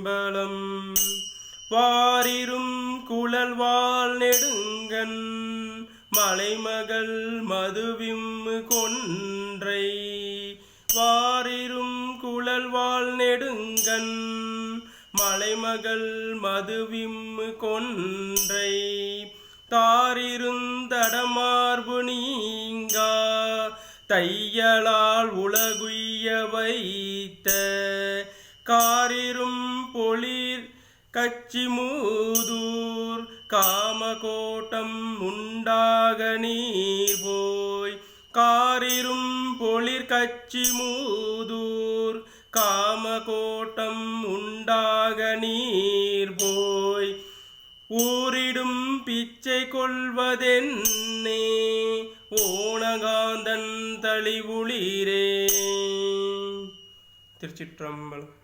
திருச்சிற்றம்பலம். வாரிரும் குழல் வாழ் நெடுங்கண் மலைமகள் மதுவிம் கொன்றை. வாரிரும் குழல் வாழ் நெடுங்கண் மலைமகள் மதுவிம் கொன்றை. தாரிருந்தடமார்பு நீங்கா தையலால் உலகுய்ய வைத்த. காரிரும் பொழிற் கச்சி மூதூர் காமகோட்டம் உண்டாக நீர் போய். காரிரும் பொழிற் கச்சி மூதூர் காமகோட்டம் உண்டாக நீர் போய். ஊரிடும் பிச்சை கொள்வதென்னே ஓணகாந்தன் தளிவுளிரே. திருச்சிற்றம்பலம்.